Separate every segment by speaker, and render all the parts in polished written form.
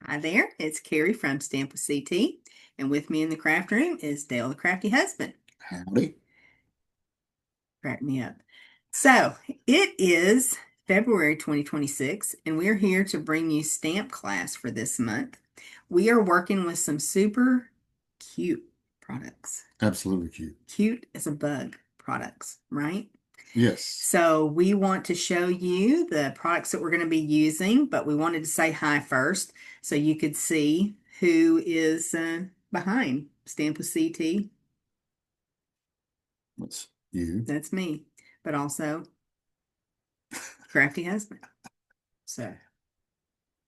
Speaker 1: Hi there, it's Carrie from Stamp with CT, and with me in the craft room is Dale, the crafty husband.
Speaker 2: Howdy.
Speaker 1: Crack me up. So it is February 2026, and we're here to bring you stamp class for this month. We are working with some super cute products.
Speaker 2: Absolutely cute.
Speaker 1: Cute as a bug products, right?
Speaker 2: Yes.
Speaker 1: So we want to show you the products that we're going to be using, but we wanted to say hi first so you could see who is behind Stamp with CT.
Speaker 2: That's you.
Speaker 1: That's me, but also Crafty Husband. So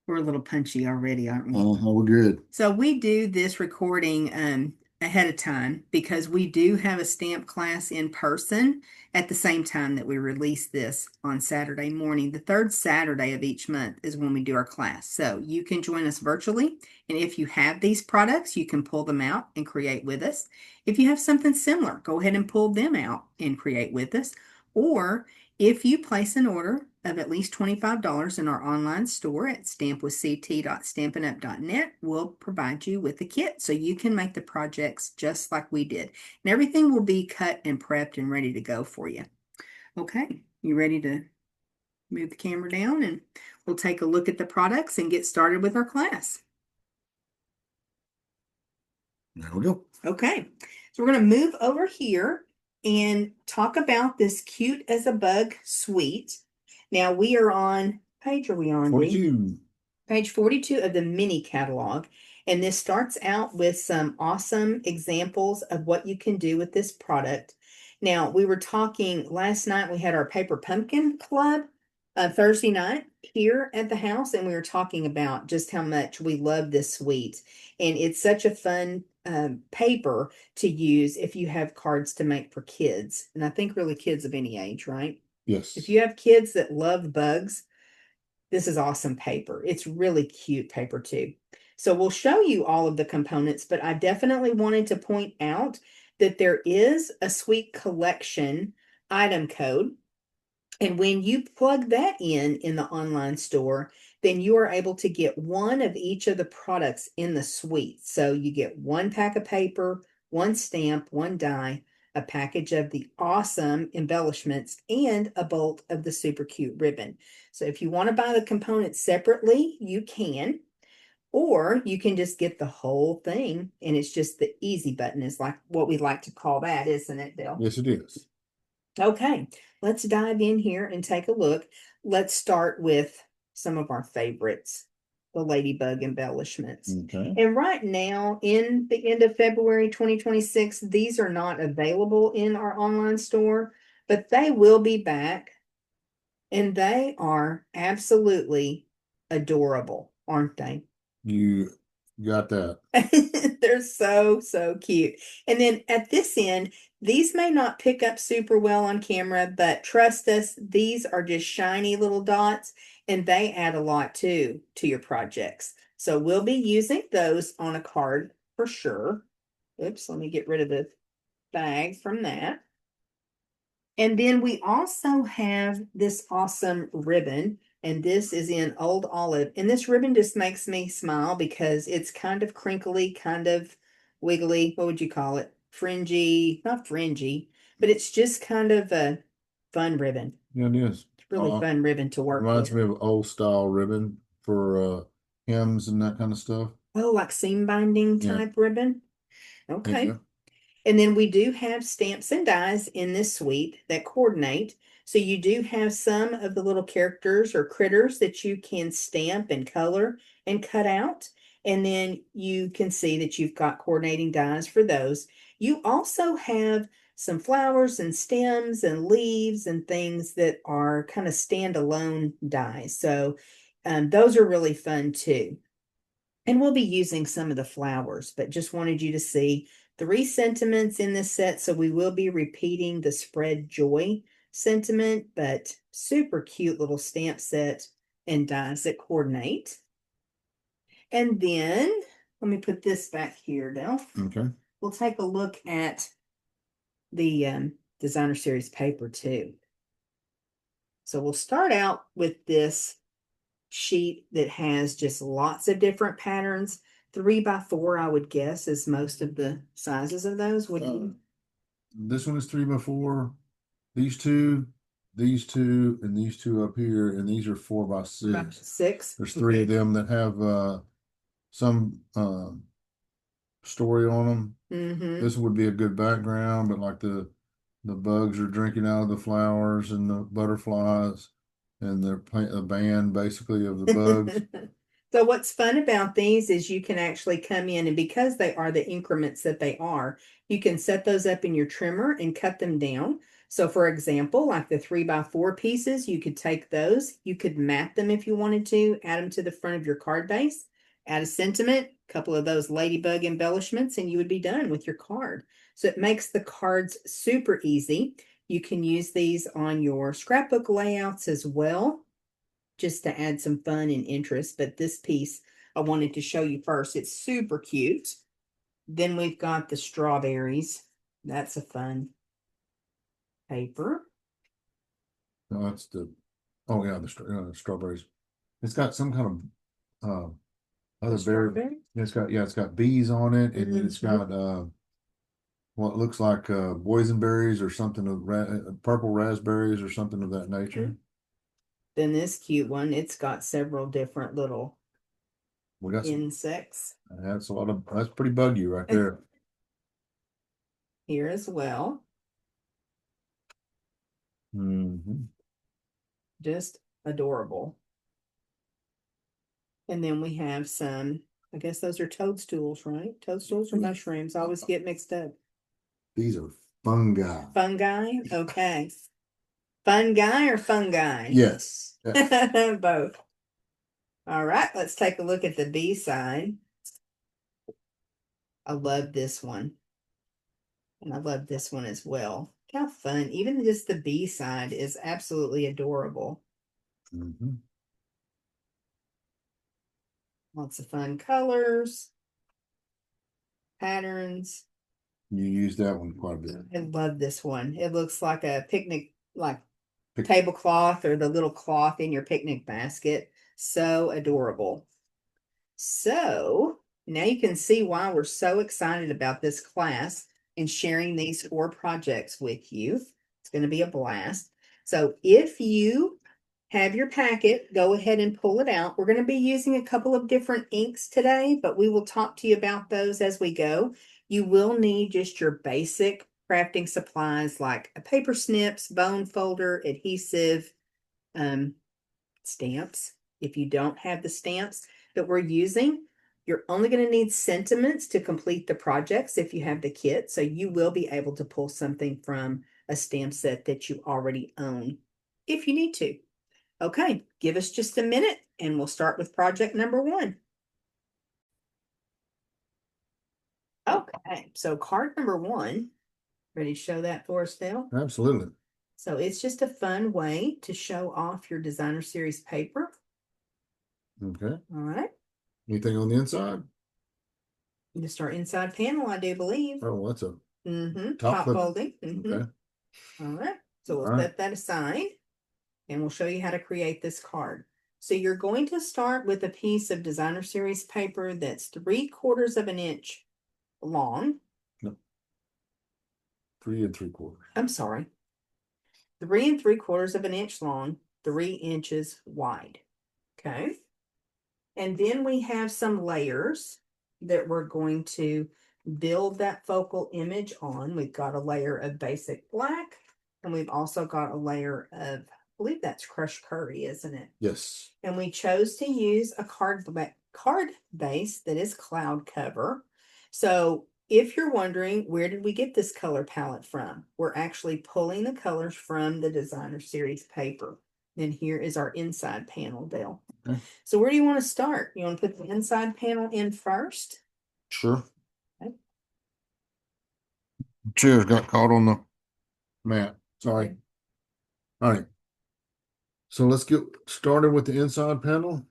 Speaker 1: we're a little punchy already, aren't we?
Speaker 2: We're good.
Speaker 1: So we do this recording ahead of time because we do have a stamp class in person at the same time that we release this on Saturday morning. The third Saturday of each month is when we do our class. So you can join us virtually. And if you have these products, you can pull them out and create with us. If you have something similar, go ahead and pull them out and create with us. Or if you place an order of at least $25 in our online store at stampwithct.stampinup.net, we'll provide you with a kit so you can make the projects just like we did. And everything will be cut and prepped and ready to go for you. Okay, you ready to move the camera down and we'll take a look at the products and get started with our class.
Speaker 2: There we go.
Speaker 1: Okay, so we're going to move over here and talk about this Cute as a Bug suite. Now we are on, page are we on, Dee?
Speaker 2: 42.
Speaker 1: Page 42 of the mini catalog. And this starts out with some awesome examples of what you can do with this product. Now, we were talking last night, we had our Paper Pumpkin Club Thursday night here at the house, and we were talking about just how much we love this suite. And it's such a fun paper to use if you have cards to make for kids. And I think really kids of any age, right?
Speaker 2: Yes.
Speaker 1: If you have kids that love bugs, this is awesome paper. It's really cute paper too. So we'll show you all of the components, but I definitely wanted to point out that there is a Suite Collection item code. And when you plug that in the online store, then you are able to get one of each of the products in the suite. So you get one pack of paper, one stamp, one die, a package of the awesome embellishments, and a bolt of the super cute ribbon. So if you want to buy the components separately, you can, or you can just get the whole thing. And it's just the easy button is like what we like to call that, isn't it, Bill?
Speaker 2: Yes, it is.
Speaker 1: Okay, let's dive in here and take a look. Let's start with some of our favorites, the ladybug embellishments.
Speaker 2: Okay.
Speaker 1: And right now, in the end of February 2026, these are not available in our online store, but they will be back. And they are absolutely adorable, aren't they?
Speaker 2: You got that.
Speaker 1: They're so, so cute. And then at this end, these may not pick up super well on camera, but trust us, these are just shiny little dots and they add a lot too to your projects. So we'll be using those on a card for sure. Oops, let me get rid of the bag from that. And then we also have this awesome ribbon, and this is in Old Olive. And this ribbon just makes me smile because it's kind of crinkly, kind of wiggly. What would you call it? Fringy, not fringy, but it's just kind of a fun ribbon.
Speaker 2: Yeah, it is.
Speaker 1: It's really fun ribbon to work
Speaker 2: Reminds
Speaker 1: with.
Speaker 2: me of old style ribbon for hymns and that kind of stuff.
Speaker 1: Oh, like seam binding
Speaker 2: Yeah.
Speaker 1: type ribbon? Okay.
Speaker 2: Yeah.
Speaker 1: And then we do have stamps and dies in this suite that coordinate. So you do have some of the little characters or critters that you can stamp and color and cut out. And then you can see that you've got coordinating dies for those. You also have some flowers and stems and leaves and things that are kind of standalone dies. So those are really fun too. And we'll be using some of the flowers, but just wanted you to see 3 sentiments in this set. So we will be repeating the spread joy sentiment, but super cute little stamp set and dies that coordinate. And then let me put this back here, Del.
Speaker 2: Okay.
Speaker 1: We'll take a look at the designer series paper too. So we'll start out with this sheet that has just lots of different patterns. 3x4, I would guess, is most of the sizes of those. Would you?
Speaker 2: This one is 3x4. These two, and these two up here, and these are 4x6.
Speaker 1: 6?
Speaker 2: There's three of them that have some story on them.
Speaker 1: Mm-hmm.
Speaker 2: This would be a good background, but like the bugs are drinking out of the flowers and the butterflies, and they're playing a band basically of the bugs.
Speaker 1: So what's fun about these is you can actually come in, and because they are the increments that they are, you can set those up in your trimmer and cut them down. So for example, like the 3x4 pieces, you could take those, you could mat them if you wanted to, add them to the front of your card base, add a sentiment, a couple of those ladybug embellishments, and you would be done with your card. So it makes the cards super easy. You can use these on your scrapbook layouts as well, just to add some fun and interest. But this piece I wanted to show you first. It's super cute. Then we've got the strawberries. That's a fun paper.
Speaker 2: No, that's oh yeah, the strawberries. It's got some kind of other berry.
Speaker 1: Strawberry?
Speaker 2: It's got bees on it, and then it's got what looks like boysenberries or something of purple raspberries or something of that nature.
Speaker 1: Then this cute one, it's got several different little
Speaker 2: We got some,
Speaker 1: insects
Speaker 2: that's that's pretty buggy right there.
Speaker 1: here as well. Just adorable. And then we have some, I guess those are toadstools, right? Toadstools or mushrooms? I always get mixed up.
Speaker 2: These are fungi.
Speaker 1: Fungi? Okay. Fun guy or fungi?
Speaker 2: Yes.
Speaker 1: Both. All right, let's take a look at the B side. I love this one. And I love this one as well. How fun. Even just the B side is absolutely adorable. Lots of fun colors, patterns.
Speaker 2: You use that one quite a bit.
Speaker 1: I love this one. It looks like a picnic, like tablecloth or the little cloth in your picnic basket. So adorable. So now you can see why we're so excited about this class and sharing these 4 projects with you. It's going to be a blast. So if you have your packet, go ahead and pull it out. We're going to be using a couple of different inks today, but we will talk to you about those as we go. You will need just your basic crafting supplies like a paper snips, bone folder, adhesive, stamps. If you don't have the stamps that we're using, you're only going to need sentiments to complete the projects if you have the kit. So you will be able to pull something from a stamp set that you already own if you need to. Okay, give us just a minute and we'll start with project number 1. Okay, so card number 1. Ready to show that for us, Phil?
Speaker 2: Absolutely.
Speaker 1: So it's just a fun way to show off your designer series paper.
Speaker 2: Okay.
Speaker 1: All right.
Speaker 2: Anything on the inside?
Speaker 1: Just our inside panel, I do believe.
Speaker 2: Oh, that's a
Speaker 1: top folding.
Speaker 2: Okay.
Speaker 1: All right. So we'll set that aside and we'll show you how to create this card. So you're going to start with a piece of designer series paper that's 3/4 of an inch long.
Speaker 2: No. 3 3/4.
Speaker 1: I'm sorry. 3 3/4 of an inch long, 3 inches wide. Okay. And then we have some layers that we're going to build that focal image on. We've got a layer of basic black, and we've also got a layer of, I believe that's crushed curry, isn't it?
Speaker 2: Yes.
Speaker 1: And we chose to use a card base that is cloud cover. So if you're wondering, where did we get this color palette from? We're actually pulling the colors from the designer series paper. And here is our inside panel, Dale.
Speaker 2: Okay.
Speaker 1: So where do you want to start? You want to put the inside panel in first?
Speaker 2: Sure.
Speaker 1: Okay.
Speaker 2: Chairs got caught on the mat. Sorry.
Speaker 1: Okay.
Speaker 2: All right. So let's get started with the inside panel.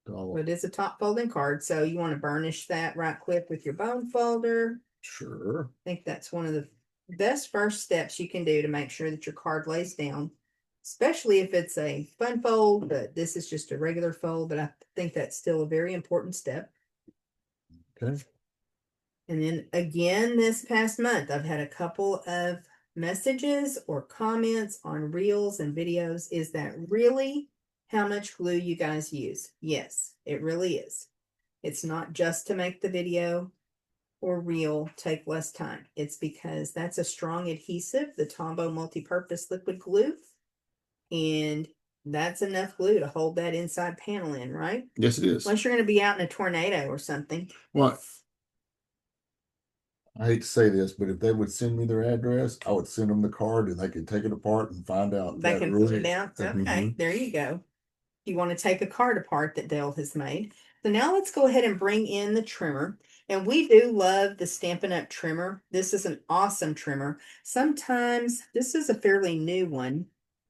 Speaker 1: So it is a top folding card, so you want to burnish that right quick with your bone folder.
Speaker 2: Sure.
Speaker 1: I think that's one of the best first steps you can do to make sure that your card lays down especially if it's a fun fold, but this is just a regular fold, but I think that's still a very important step.
Speaker 2: Okay.
Speaker 1: And then again, this past month, I've had a couple of messages or comments on reels and videos. Is that really how much glue you guys use? Yes, it really is. It's not just to make the video or reel take less time. It's because that's a strong adhesive, the Tombow multi-purpose liquid glue. And that's enough glue to hold that inside panel in, right?
Speaker 2: Yes, it is.
Speaker 1: Unless you're going to be out in a tornado or something.
Speaker 2: Well, I hate to say this, but if they would send me their address, I would send them the card and they could take it apart and find out.
Speaker 1: They
Speaker 2: that
Speaker 1: can
Speaker 2: really,
Speaker 1: put it out. Okay,
Speaker 2: Mhm.
Speaker 1: there you go. You want to take a card apart that Dale has made. So now let's go ahead and bring in the trimmer. And we do love the Stampin' Up! Trimmer. This is an awesome trimmer. Sometimes this is a fairly new one,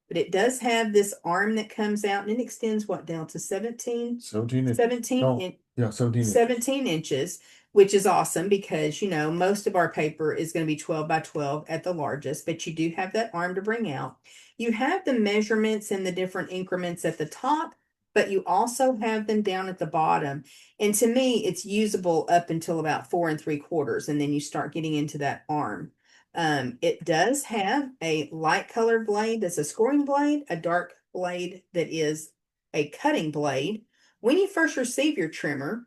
Speaker 1: but it does have this arm that comes out and it extends what, down to 17?
Speaker 2: 17 inches.
Speaker 1: 17
Speaker 2: No,
Speaker 1: in-
Speaker 2: yeah, 17 inches.
Speaker 1: 17 inches, which is awesome because, you know, most of our paper is going to be 12 by 12 at the largest, but you do have that arm to bring out. You have the measurements and the different increments at the top, but you also have them down at the bottom. And to me, it's usable up until about 4 3/4, and then you start getting into that arm. It does have a light colored blade that's a scoring blade, a dark blade that is a cutting blade. When you first receive your trimmer,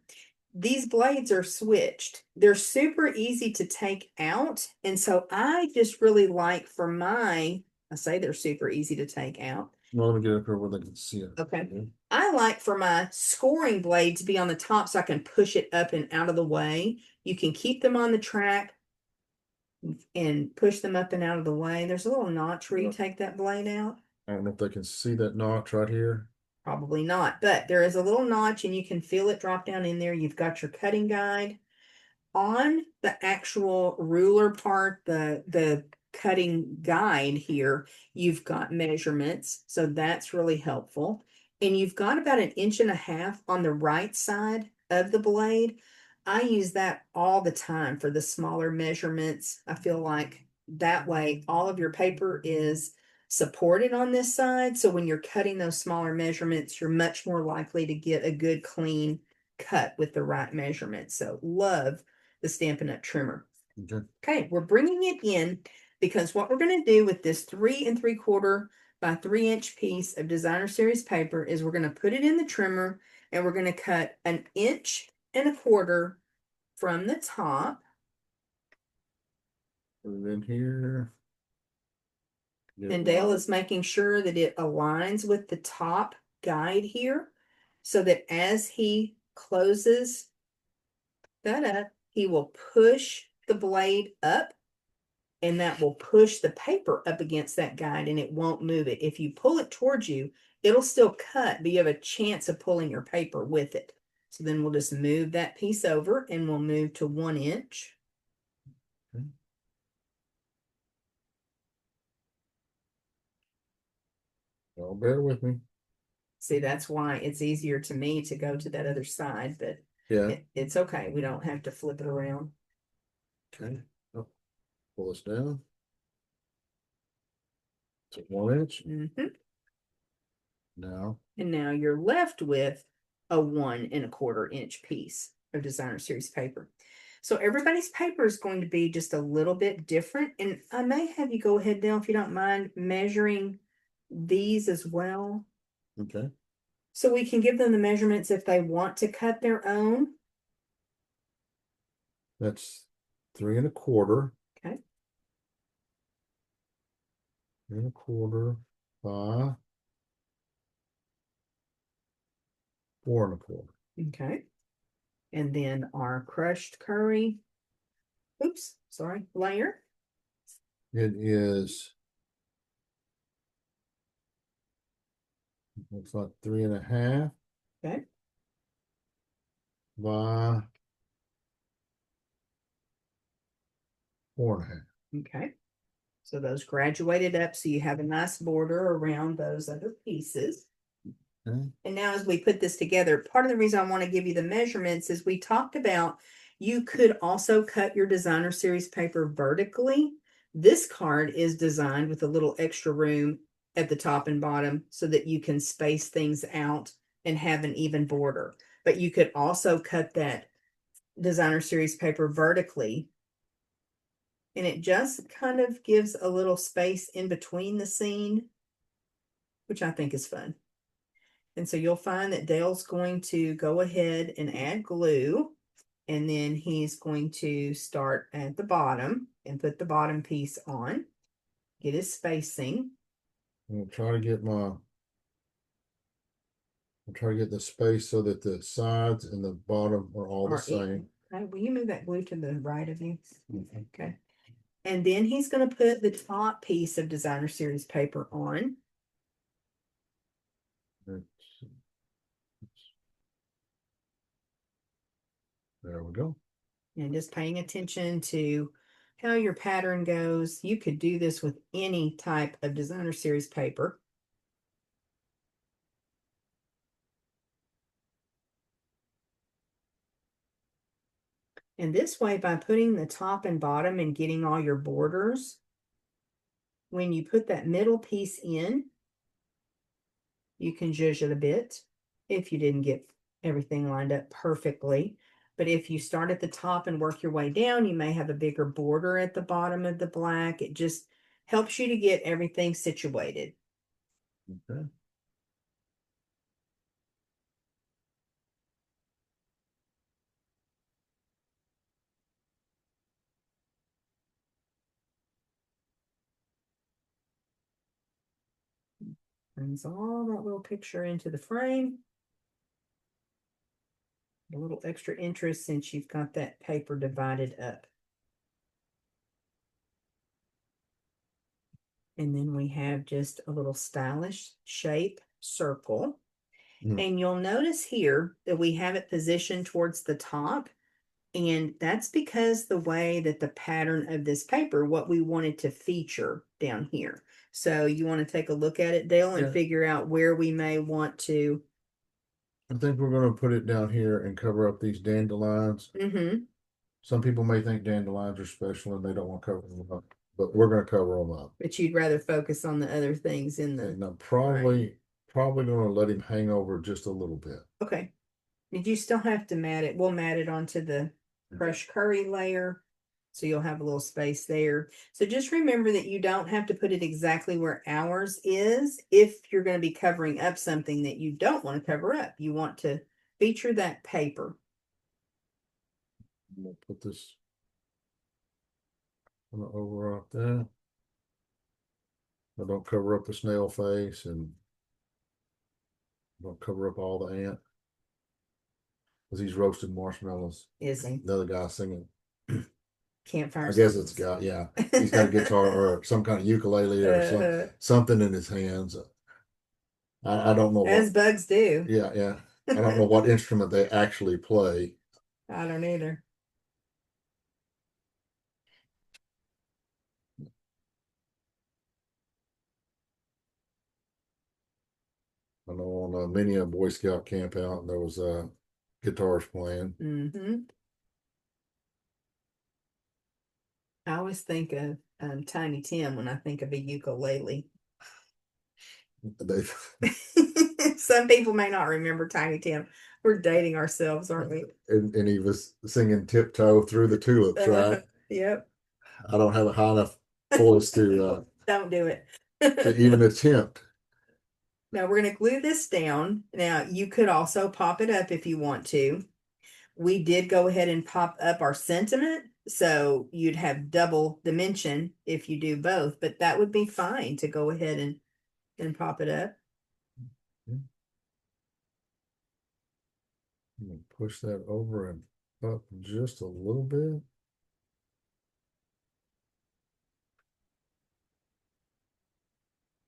Speaker 1: these blades are switched. They're super easy to take out. And so I just really like for I say they're super easy to take out.
Speaker 2: Well, let me get up here where they can see it.
Speaker 1: Okay. I like for my scoring blade to be on the top so I can push it up and out of the way. You can keep them on the track and push them up and out of the way. There's a little notch where you take that blade out.
Speaker 2: I don't know if they can see that notch right here.
Speaker 1: Probably not, but there is a little notch and you can feel it drop down in there. You've got your cutting guide. On the actual ruler part, the cutting guide here, you've got measurements, so that's really helpful. And you've got about 1.5 inches on the right side of the blade. I use that all the time for the smaller measurements. I feel like that way all of your paper is supported on this side. So when you're cutting those smaller measurements, you're much more likely to get a good clean cut with the right measurements. So love the Stampin' Up! Trimmer.
Speaker 2: Okay.
Speaker 1: Okay, we're bringing it in because what we're going to do with this 3 3/4 by 3-inch piece of Designer Series paper is we're going to put it in the trimmer and we're going to cut 1.25 inches from the top.
Speaker 2: Put it in here.
Speaker 1: And Dale is making sure that it aligns with the top guide here so that as he closes that up, he will push the blade up and that will push the paper up against that guide and it won't move it. If you pull it towards you, it'll still cut, but you have a chance of pulling your paper with it. So then we'll just move that piece over and we'll move to 1 inch.
Speaker 2: Okay. Well, bear with me.
Speaker 1: See, that's why it's easier to me to go to that other side, but
Speaker 2: Yeah.
Speaker 1: it's okay. We don't have to flip it around.
Speaker 2: Okay. Oh, pull this down. To 1 inch.
Speaker 1: Mhm.
Speaker 2: Now.
Speaker 1: And now you're left with a 1.25 inch piece of Designer Series paper. So everybody's paper is going to be just a little bit different. And I may have you go ahead, Dale, if you don't mind measuring these as well.
Speaker 2: Okay.
Speaker 1: So we can give them the measurements if they want to cut their own.
Speaker 2: That's 3 1/4.
Speaker 1: Okay.
Speaker 2: 3 1/4 by 4 1/4.
Speaker 1: Okay. And then our crushed curry, layer.
Speaker 2: It is. Looks like 3 1/2.
Speaker 1: Okay.
Speaker 2: By 4 1/2.
Speaker 1: Okay. So those graduated up so you have a nice border around those other pieces.
Speaker 2: Okay.
Speaker 1: And now as we put this together, part of the reason I want to give you the measurements is we talked about you could also cut your Designer Series paper vertically. This card is designed with a little extra room at the top and bottom so that you can space things out and have an even border. But you could also cut that designer series paper vertically, and it just kind of gives a little space in between the scene, which I think is fun. And so you'll find that Dale's going to go ahead and add glue, and then he's going to start at the bottom and put the bottom piece on, get his spacing.
Speaker 2: I'm gonna try to get I'll try to get the space so that the sides and the bottom are all the
Speaker 1: Are
Speaker 2: same.
Speaker 1: Will you move that glue to the right of you?
Speaker 2: Mhm.
Speaker 1: Okay. And then he's going to put the top piece of designer series paper on.
Speaker 2: There we go.
Speaker 1: And just paying attention to how your pattern goes. You could do this with any type of designer series paper. And this way, by putting the top and bottom and getting all your borders, when you put that middle piece in, you can zhuzh it a bit if you didn't get everything lined up perfectly. But if you start at the top and work your way down, you may have a bigger border at the bottom of the black. It just helps you to get everything situated.
Speaker 2: Okay.
Speaker 1: Brings all that little picture into the frame. A little extra interest since you've got that paper divided up. And then we have just a little stylish shape circle.
Speaker 2: Mm.
Speaker 1: And you'll notice here that we have it positioned towards the top. And that's because the way that the pattern of this paper, what we wanted to feature down here. So you want to take a look at it, Dale, and
Speaker 2: Yeah.
Speaker 1: figure out where we may want to.
Speaker 2: I think we're gonna put it down here and cover up these dandelions. Some people may think dandelions are special and they don't want to cover them up, but we're gonna cover them up.
Speaker 1: But you'd rather focus on the other things in the.
Speaker 2: And I'm probably gonna let him hang over just a little bit.
Speaker 1: Okay. Did you still have to mat it? We'll mat it onto the crushed curry layer. So you'll have a little space there. So just remember that you don't have to put it exactly where ours is if you're going to be covering up something that you don't want to cover up. You want to feature that paper.
Speaker 2: I'm gonna put this over up there. I don't cover up the snail face and don't cover up all the ant. Because he's roasted marshmallows.
Speaker 1: Is he?
Speaker 2: The other guy singing.
Speaker 1: Campfire.
Speaker 2: I guess it's got, yeah. He's got a guitar or some kind of ukulele or something in his hands. I don't know
Speaker 1: As
Speaker 2: what.
Speaker 1: bugs do.
Speaker 2: Yeah, yeah. I don't know what instrument they actually play.
Speaker 1: I don't either.
Speaker 2: I know on many a Boy Scout camp out, there was guitars playing.
Speaker 1: I always think of Tiny Tim when I think of a ukulele. Some people may not remember Tiny Tim. We're dating ourselves, aren't we?
Speaker 2: And he was singing Tiptoe Through the Tulips, right?
Speaker 1: Yep.
Speaker 2: I don't have a high enough voice to
Speaker 1: Don't do it.
Speaker 2: to even attempt.
Speaker 1: Now we're going to glue this down. Now you could also pop it up if you want to. We did go ahead and pop up our sentiment, so you'd have double dimension if you do both, but that would be fine to go ahead and pop it up.
Speaker 2: I'm gonna push that over and up just a little bit.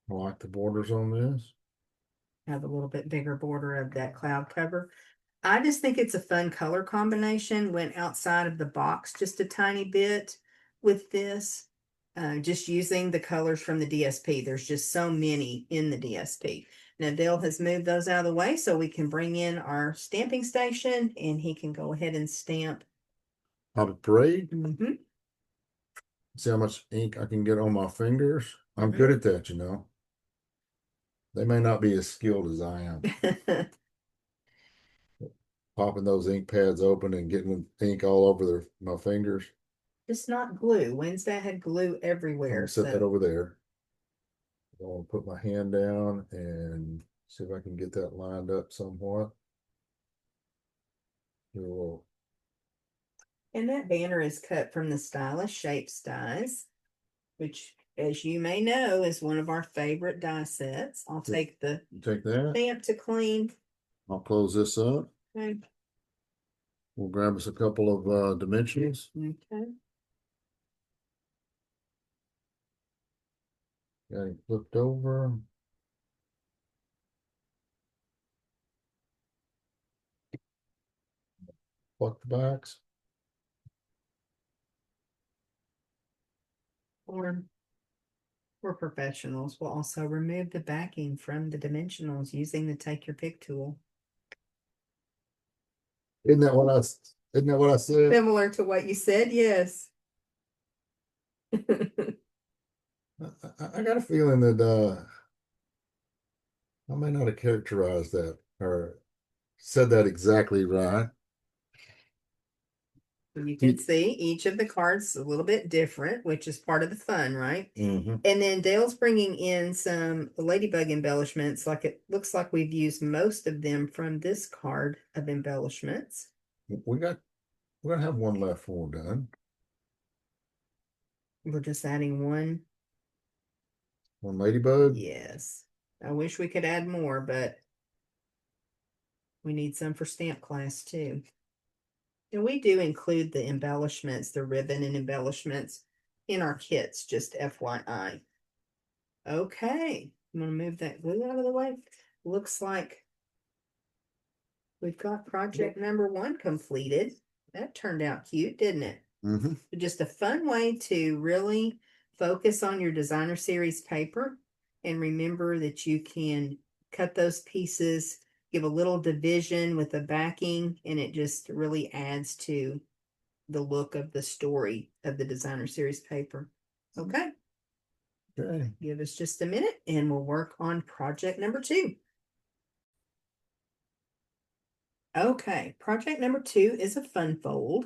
Speaker 2: I like the borders on this.
Speaker 1: Have a little bit bigger border of that cloud cover. I just think it's a fun color combination. Went outside of the box just a tiny bit with this. Just using the colors from the DSP. There's just so many in the DSP. Now Dale has moved those out of the way so we can bring in our stamping station and he can go ahead and stamp.
Speaker 2: Hobby Parade.
Speaker 1: Mm-hmm.
Speaker 2: See how much ink I can get on my fingers. I'm good at that, you know. They may not be as skilled as I am. Popping those ink pads open and getting ink all over my fingers.
Speaker 1: Just not glue. Wednesday had glue
Speaker 2: I'm
Speaker 1: everywhere,
Speaker 2: gonna set that
Speaker 1: so
Speaker 2: over there. I'm gonna put my hand down and see if I can get that lined up somewhat. Do a little-
Speaker 1: and that banner is cut from the Stylish Shapes dies, which, as you may know, is one of our favorite die sets. I'll
Speaker 2: Yeah.
Speaker 1: take the
Speaker 2: You take that.
Speaker 1: stamp to clean.
Speaker 2: I'll close this up.
Speaker 1: Okay.
Speaker 2: We'll grab us a couple of dimensions.
Speaker 1: Okay.
Speaker 2: Got it flipped over. Pluck the backs.
Speaker 1: Or we're professionals. We'll also remove the backing from the dimensionals using the Take Your Pick tool.
Speaker 2: Isn't that what I said?
Speaker 1: Similar to what you said, yes.
Speaker 2: I got a feeling that I may not have characterized that or said that exactly right.
Speaker 1: You can see each of the cards a little bit different, which is part of the fun, right?
Speaker 2: Mm-hmm.
Speaker 1: And then Dale's bringing in some ladybug embellishments. Like it looks like we've used most of them from this card of embellishments.
Speaker 2: We're gonna have one left when we're done.
Speaker 1: We're just adding one.
Speaker 2: One ladybug.
Speaker 1: Yes. I wish we could add more, but we need some for stamp class too. And we do include the embellishments, the ribbon and embellishments in our kits, just FYI. Okay, I'm gonna move that glue out of the way. Looks like we've got project number 1 completed. That turned out cute, didn't it?
Speaker 2: Mm-hmm.
Speaker 1: Just a fun way to really focus on your designer series paper and remember that you can cut those pieces, give a little division with the backing, and it just really adds to the look of the story of the designer series paper. Okay.
Speaker 2: Okay.
Speaker 1: Give us just a minute and we'll work on project number 2. Okay, project number 2 is a fun fold.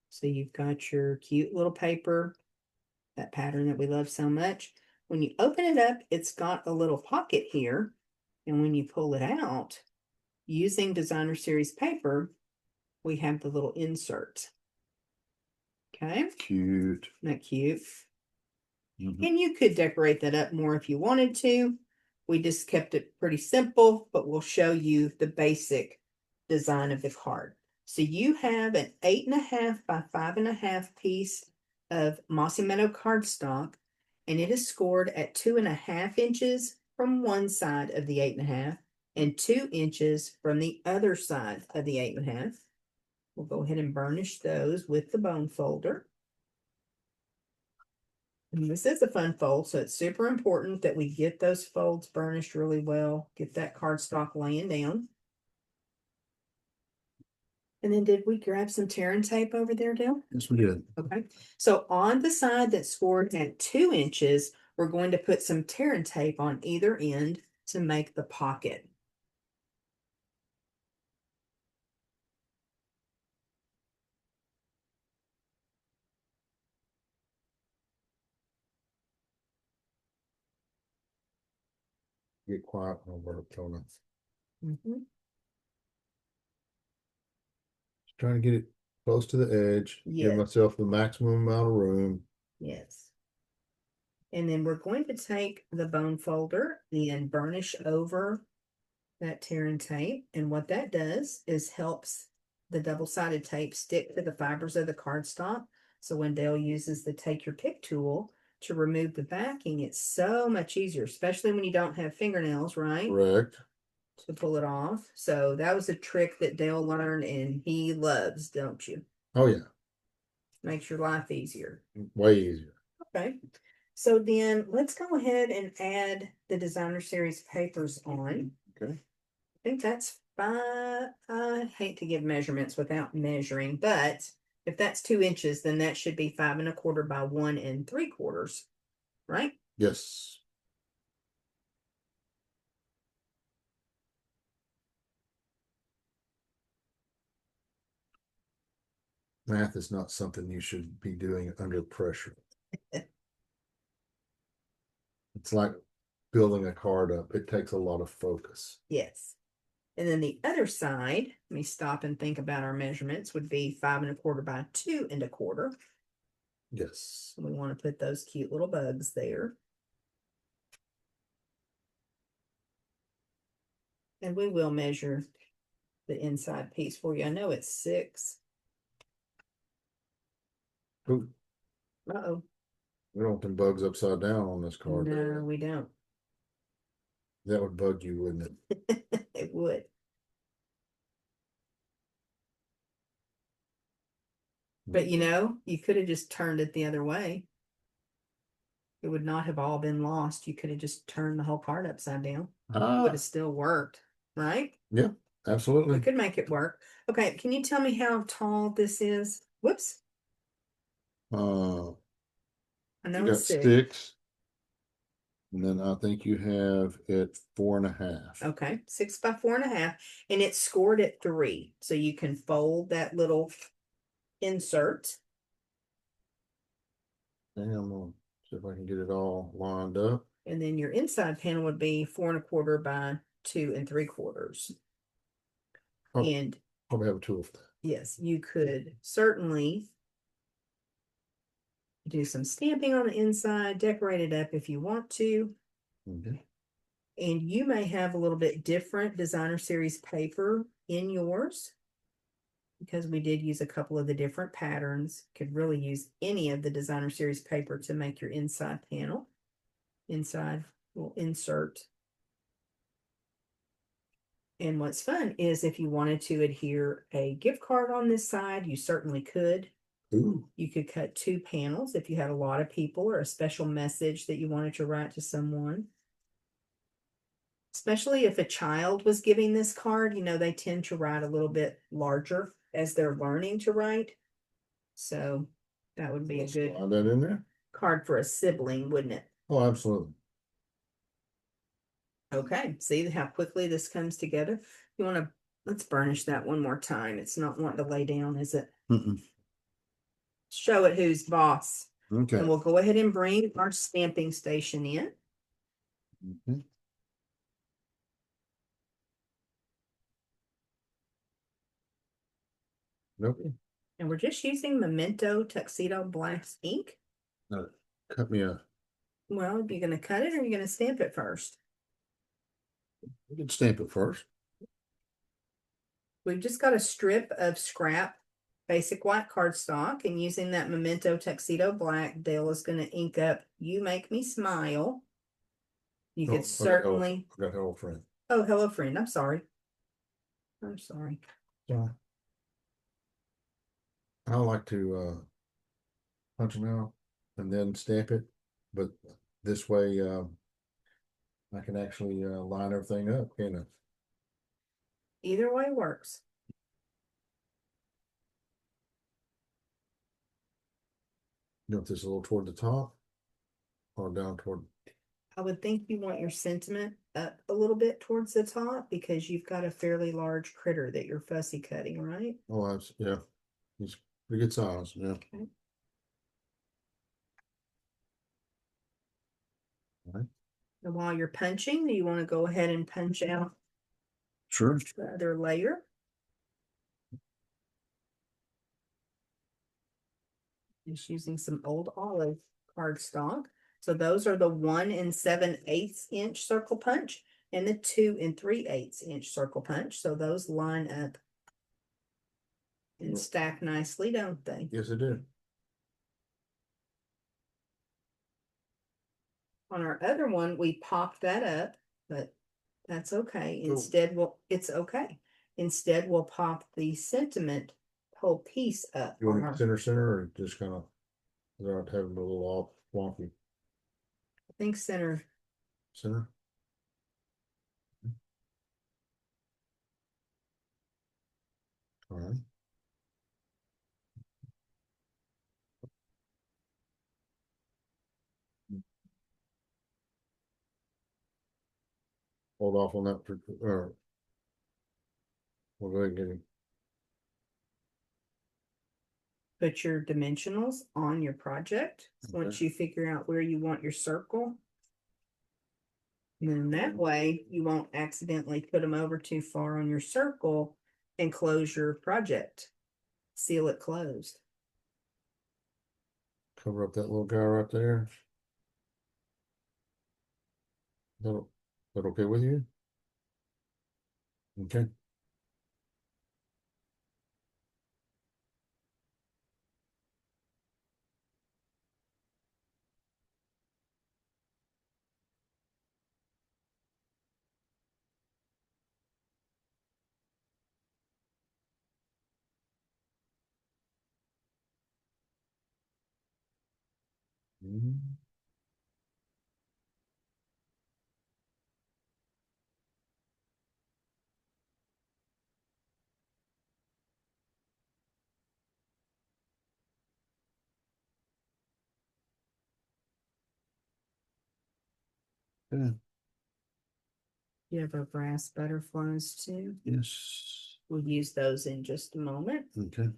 Speaker 1: So you've got your cute little paper, that pattern that we love so much. When you open it up, it's got a little pocket here. And when you pull it out, using designer series paper, we have the little insert. Okay.
Speaker 2: Cute.
Speaker 1: Isn't that cute?
Speaker 2: Mm-hmm.
Speaker 1: And you could decorate that up more if you wanted to. We just kept it pretty simple, but we'll show you the basic design of the card. So you have an 8.5 by 5.5 piece of Mossy Meadow cardstock, and it is scored at 2.5 inches from one side of the 8.5 and 2 inches from the other side of the 8.5. We'll go ahead and burnish those with the bone folder. And this is a fun fold, so it's super important that we get those folds burnished really well, get that cardstock laying down. And then did we grab some tear and tape over there, Dale?
Speaker 2: Yes, we did.
Speaker 1: Okay. So on the side that's scored at 2 inches, we're going to put some tear and tape on either end to make the pocket.
Speaker 2: Get quiet when we're Tona.
Speaker 1: Mm-hmm.
Speaker 2: Trying to get it close to the edge. Give
Speaker 1: Yes.
Speaker 2: myself the maximum amount of room.
Speaker 1: Yes. And then we're going to take the bone folder and burnish over that tear and tape. And what that does is helps the double-sided tape stick to the fibers of the cardstock. So when Dale uses the Take Your Pick tool to remove the backing, it's so much easier, especially when you don't have fingernails, right?
Speaker 2: Correct.
Speaker 1: To pull it off. So that was a trick that Dale learned and he loves, don't you?
Speaker 2: Oh yeah.
Speaker 1: Makes your life easier.
Speaker 2: Way easier.
Speaker 1: Okay. So then let's go ahead and add the designer series papers on.
Speaker 2: Okay.
Speaker 1: I think that's fine. I hate to give measurements without measuring, but if that's 2 inches, then that should be 5.25 by 1 3/4, right?
Speaker 2: Yes. Math is not something you should be doing under pressure. It's like building a card up. It takes a lot of focus.
Speaker 1: Yes. And then the other side, let me stop and think about our measurements, would be 5 1/4 by 2 1/4.
Speaker 2: Yes.
Speaker 1: We want to put those cute little bugs there. And we will measure the inside piece for you. I know it's 6.
Speaker 2: Ooh,
Speaker 1: Uh-oh.
Speaker 2: we don't want them bugs upside down on this card.
Speaker 1: No, we don't.
Speaker 2: That would bug you, wouldn't it?
Speaker 1: It would. But you know, you could have just turned it the other way. It would not have all been lost. You could have just turned the whole card upside down. It would have still worked, right?
Speaker 2: Yeah,
Speaker 1: We
Speaker 2: absolutely.
Speaker 1: could make it work. Okay, can you tell me how tall this is? Whoops. I know
Speaker 2: You got
Speaker 1: it's 6.
Speaker 2: 6. And then I think you have it 4.5.
Speaker 1: Okay, 6 by 4 1/2, and it's scored at 3. So you can fold that little insert.
Speaker 2: And I'm gonna see if I can get it all lined up.
Speaker 1: And then your inside panel would be 4 1/4 by 2 3/4.
Speaker 2: Oh,
Speaker 1: And
Speaker 2: probably have a tool for that.
Speaker 1: yes, you could certainly do some stamping on the inside, decorate it up if you want to.
Speaker 2: Okay.
Speaker 1: And you may have a little bit different designer series paper in yours, because we did use a couple of the different patterns. Could really use any of the designer series paper to make your inside panel. Inside will insert. And what's fun is if you wanted to adhere a gift card on this side, you certainly could.
Speaker 2: Ooh.
Speaker 1: You could cut 2 panels if you had a lot of people or a special message that you wanted to write to someone. Especially if a child was giving this card, you know, they tend to write a little bit larger as they're learning to write. So that would be a good
Speaker 2: Slide that in there.
Speaker 1: card for a sibling, wouldn't it?
Speaker 2: Oh, absolutely.
Speaker 1: Okay, see how quickly this comes together? You want to, let's burnish that one more time. It's not wanting to lay down, is it?
Speaker 2: Mm-mm.
Speaker 1: Show it who's boss.
Speaker 2: Okay.
Speaker 1: And we'll go ahead and bring our stamping station in.
Speaker 2: Mhm. Nope.
Speaker 1: And we're just using Memento Tuxedo Black ink.
Speaker 2: No, cut me a.
Speaker 1: Well, you're going to cut it or you're going to stamp it first?
Speaker 2: We can stamp it first.
Speaker 1: We've just got a strip of scrap basic white cardstock, and using that Memento Tuxedo Black, Dale is going to ink up You Make Me Smile. You could certainly.
Speaker 2: I got Hello Friend.
Speaker 1: Oh, Hello Friend. I'm sorry. I'm sorry.
Speaker 2: Yeah. I like to punch them out and then stamp it, but this way I can actually line everything up, can't I?
Speaker 1: Either way works.
Speaker 2: You want this a little toward the top or down toward?
Speaker 1: I would think you want your sentiment up a little bit towards the top because you've got a fairly large critter that you're fussy cutting, right?
Speaker 2: Oh, yeah. He's pretty good size, yeah.
Speaker 1: Okay.
Speaker 2: All right.
Speaker 1: And while you're punching, do you want to go ahead and punch out
Speaker 2: Sure.
Speaker 1: the other layer? Just using some old olive cardstock. So those are the 1 7/8 inch circle punch and the 2 3/8 inch circle punch. So those line up and stack nicely, don't they?
Speaker 2: Yes, it did.
Speaker 1: On our other one, we popped that up, but that's okay. Instead, it's okay. Instead, we'll pop the sentiment whole piece up.
Speaker 2: You want it center or just kind of without having a little off wonky?
Speaker 1: I think center.
Speaker 2: Center. All right. Hold off on that or we'll go ahead and get him.
Speaker 1: put your dimensionals on your project. Once you figure out where you want your circle. And then that way you won't accidentally put them over too far on your circle and close your project. Seal it closed.
Speaker 2: Cover up that little guy right there. That okay with you? Okay. Mhm. Yeah.
Speaker 1: You have our brass butterflies too.
Speaker 2: Yes.
Speaker 1: We'll use those in just a moment.
Speaker 2: Okay.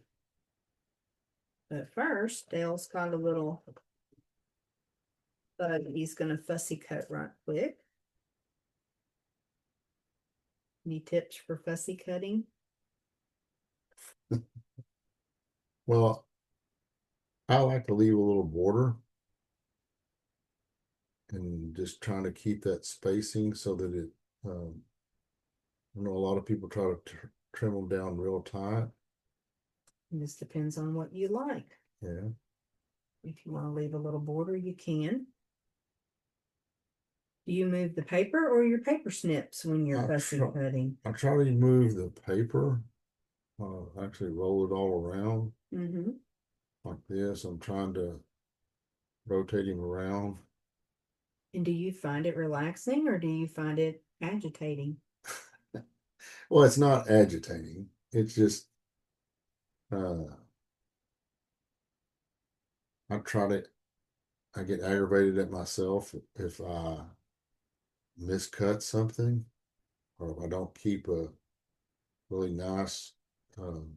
Speaker 1: But first, Dale's got a little bud he's gonna fussy cut right quick. Any tips for fussy cutting?
Speaker 2: Well, I like to leave a little border and just trying to keep that spacing so that it, I know a lot of people try to trim them down real tight.
Speaker 1: And this depends on what you like.
Speaker 2: Yeah.
Speaker 1: If you want to leave a little border, you can. Do you move the paper or your paper snips when you're fussy cutting?
Speaker 2: I try to move the paper, actually roll it all around
Speaker 1: Mm-hmm.
Speaker 2: like this. I'm trying to rotate him around.
Speaker 1: And do you find it relaxing or do you find it agitating?
Speaker 2: Well, it's not agitating. It's just, I try to, I get aggravated at myself if I miscut something or if I don't keep a really nice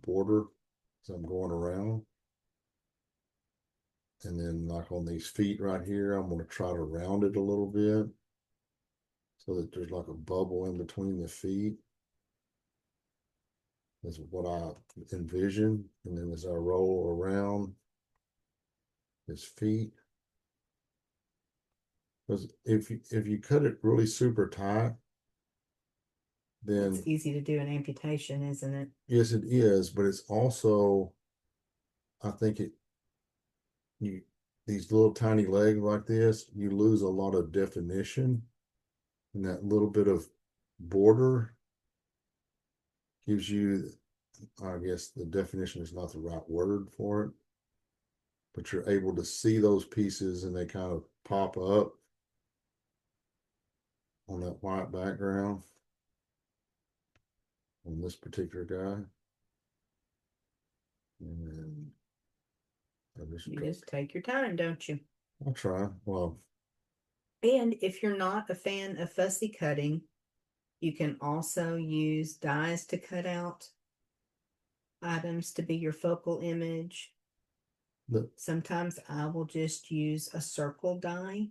Speaker 2: border as I'm going around. And then like on these feet right here, I'm going to try to round it a little bit so that there's like a bubble in between the feet. That's what I envision. And then as I roll around his feet, because if you cut it really super tight, then
Speaker 1: It's easy to do an amputation, isn't it?
Speaker 2: yes, it is, but it's also, I think you these little tiny legs like this, you lose a lot of definition, and that little bit of border gives you, I guess the definition is not the right word for it, but you're able to see those pieces and they kind of pop up on that white background on this particular guy. And
Speaker 1: You just take your time, don't you?
Speaker 2: I'll try. Well,
Speaker 1: And if you're not a fan of fussy cutting, you can also use dies to cut out items to be your focal image.
Speaker 2: the,
Speaker 1: Sometimes I will just use a circle die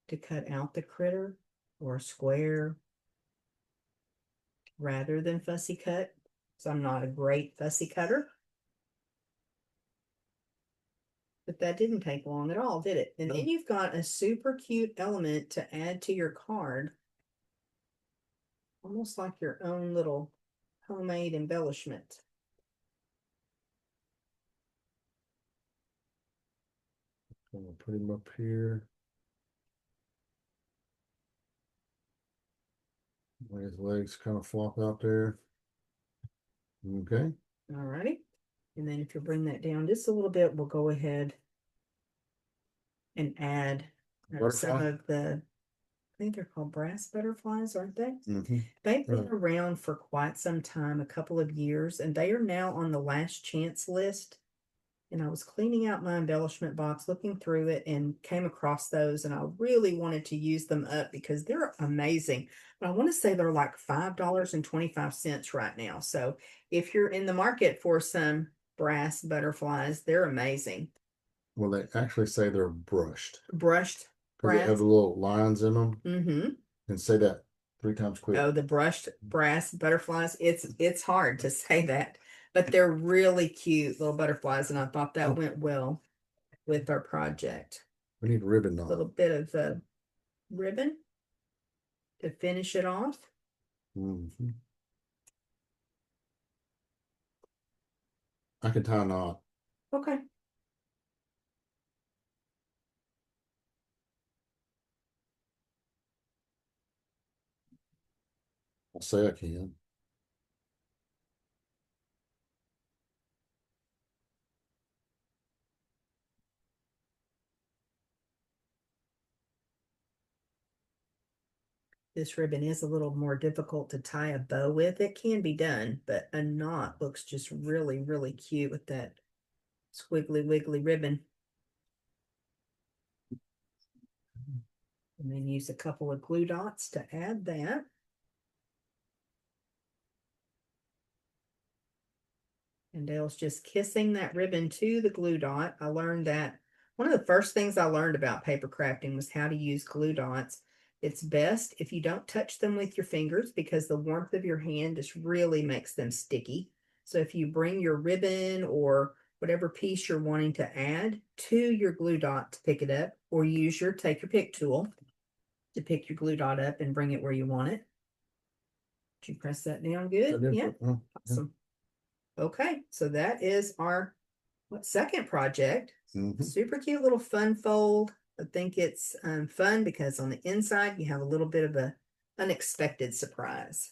Speaker 1: to cut out the critter or a square rather than fussy cut. So I'm not a great fussy cutter. But that didn't take long at all, did it? And
Speaker 2: No.
Speaker 1: then you've got a super cute element to add to your card. Almost like your own little homemade embellishment.
Speaker 2: I'm gonna put him up here. His legs kind of flop out there. Okay.
Speaker 1: All righty. And then if you bring that down just a little bit, we'll go ahead and add some of the, I think they're called brass butterflies, aren't they?
Speaker 2: Mm-hmm.
Speaker 1: They've been around for quite some time, a couple of years, and they are now on the last chance list. And I was cleaning out my embellishment box, looking through it, and came across those, and I really wanted to use them up because they're amazing. But I want to say they're like $5.25 right now. So if you're in the market for some brass butterflies. They're amazing.
Speaker 2: Well, they actually say they're brushed
Speaker 1: Brushed
Speaker 2: because they have
Speaker 1: brass.
Speaker 2: the little lines in them.
Speaker 1: Mm-hmm.
Speaker 2: And say that 3 times quick.
Speaker 1: Oh, the brushed brass butterflies. It's hard to say that, but they're really cute little butterflies, and I thought that went well with our project.
Speaker 2: We need ribbon
Speaker 1: A
Speaker 2: knot.
Speaker 1: little bit of ribbon to finish it off.
Speaker 2: Mhm. I can tie a knot.
Speaker 1: Okay.
Speaker 2: I'll say I can.
Speaker 1: This ribbon is a little more difficult to tie a bow with. It can be done, but a knot looks just really, really cute with that squiggly wiggly ribbon. And then use a couple of glue dots to add that. And Dale's just kissing that ribbon to the glue dot. I learned that one of the first things I learned about paper crafting was how to use glue dots. It's best if you don't touch them with your fingers because the warmth of your hand just really makes them sticky. So if you bring your ribbon or whatever piece you're wanting to add to your glue dot to pick it up, or use your take your pick tool to pick your glue dot up and bring it where you want it. Did you press that down good? Yeah. Awesome. Okay, so that is our second project. Super cute little fun fold. I think it's fun because on the inside you have a little bit of a unexpected surprise.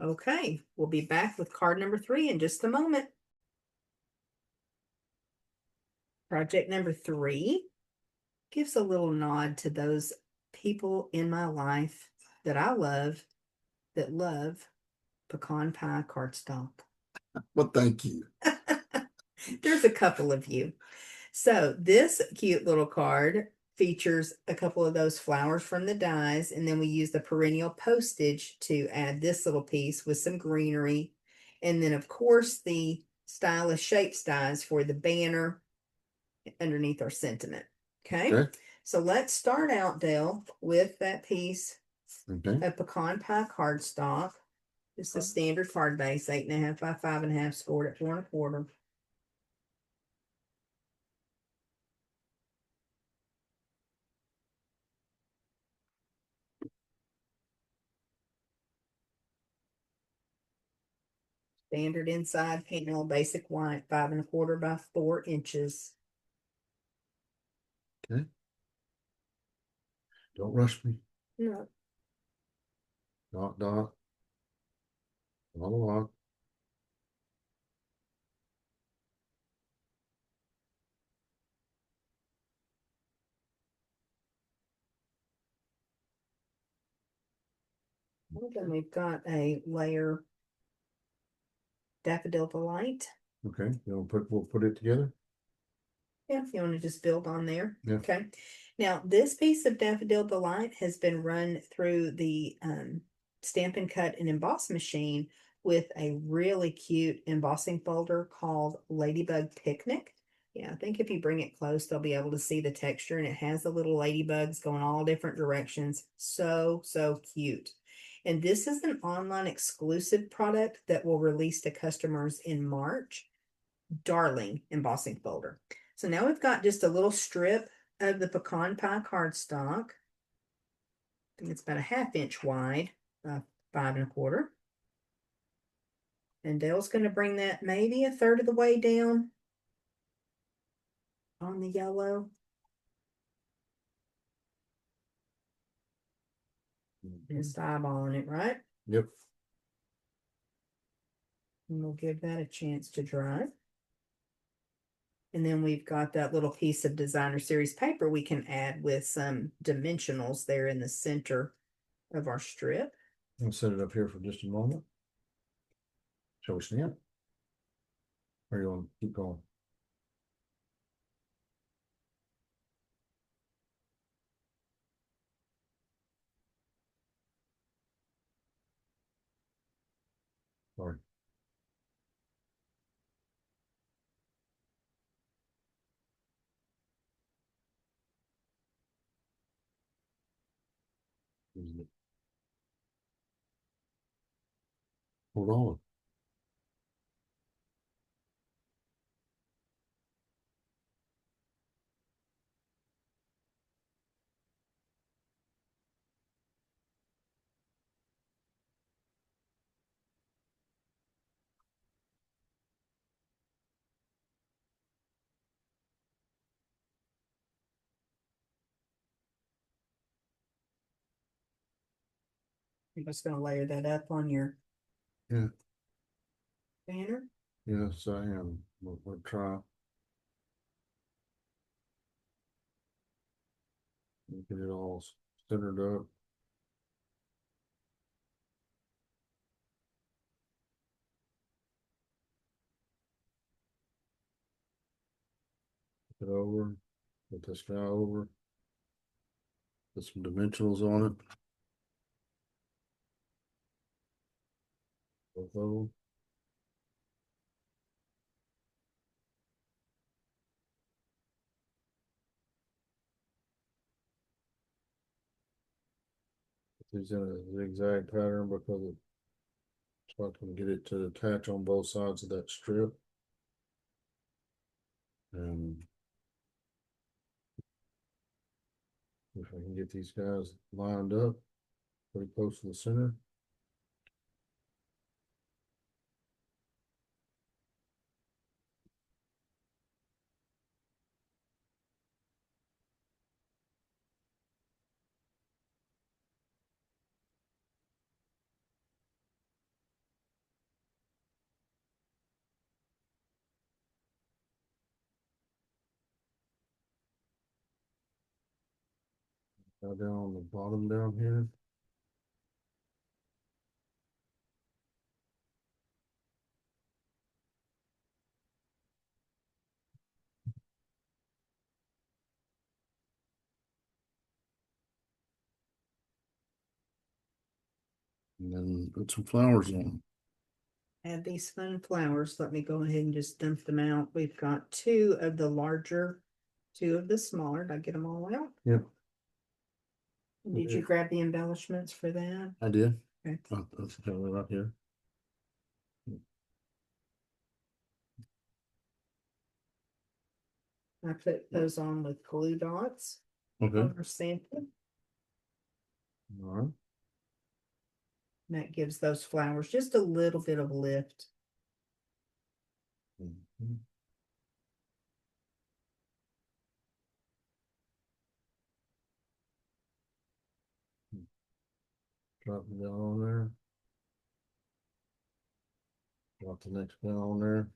Speaker 1: Okay, we'll be back with card number 3 in just a moment. Project number 3 gives a little nod to those people in my life that I love that love pecan pie cardstock.
Speaker 2: Well, thank you.
Speaker 1: There's a couple of you. So this cute little card features a couple of those flowers from the dies, and then we use the perennial postage to add this little piece with some greenery. And then, of course, the stylish shapes dies for the banner underneath our sentiment. Okay. So let's start out, Dale, with that piece of pecan pie cardstock. It's a standard card base, 8.5 by 5.5, scored at 4 1/4. Standard inside panel, basic white, 5 1/4 by 4 inches.
Speaker 2: Okay. Don't rush me.
Speaker 1: No.
Speaker 2: Dot, dot. Dot, dot.
Speaker 1: Then we've got a layer Daffodil Delight.
Speaker 2: Okay, we'll put it together.
Speaker 1: Yeah, if you want to just build on there.
Speaker 2: Yeah.
Speaker 1: Okay. Now, this piece of Daffodil Delight has been run through the Stampin' Cut and Emboss machine with a really cute embossing folder called Ladybug Picnic. Yeah, I think if you bring it close, they'll be able to see the texture, and it has the little ladybugs going all different directions. So, so cute. And this is an online exclusive product that will release to customers in March. Darling embossing folder. So now we've got just a little strip of the pecan pie cardstock. I think it's about a 1/2 inch wide, 5 1/4. And Dale's going to bring that maybe a third of the way down on the yellow. Just eyeballing it, right?
Speaker 2: Yep.
Speaker 1: And we'll give that a chance to dry. And then we've got that little piece of designer series paper we can add with some dimensionals there in the center of our strip.
Speaker 2: I'll set it up here for just a moment. Shall we stamp? Or you want to keep going? Sorry. Hold on.
Speaker 1: You're just gonna layer that up on your
Speaker 2: Yeah,
Speaker 1: banner.
Speaker 2: yes, I am. We'll try. Get it all centered up. Put it over. Put this guy over. Put some dimensionals on it. Both of them. Put these in a zigzag pattern because it, so I can get it to attach on both sides of that strip. And if I can get these guys lined up pretty close to the center. Now down on the bottom down here. And then put some flowers on.
Speaker 1: Add these fun flowers. Let me go ahead and just dump them out. We've got 2 of the larger, 2 of the smaller. Did I get them all out?
Speaker 2: Yep.
Speaker 1: Did you grab the embellishments for that?
Speaker 2: I did.
Speaker 1: Okay.
Speaker 2: Oh, that's right here.
Speaker 1: I put those on with glue dots
Speaker 2: Okay.
Speaker 1: on our sample.
Speaker 2: All right.
Speaker 1: And that gives those flowers just a little bit of lift.
Speaker 2: Mhm. Drop it down on there. Drop the next one on there.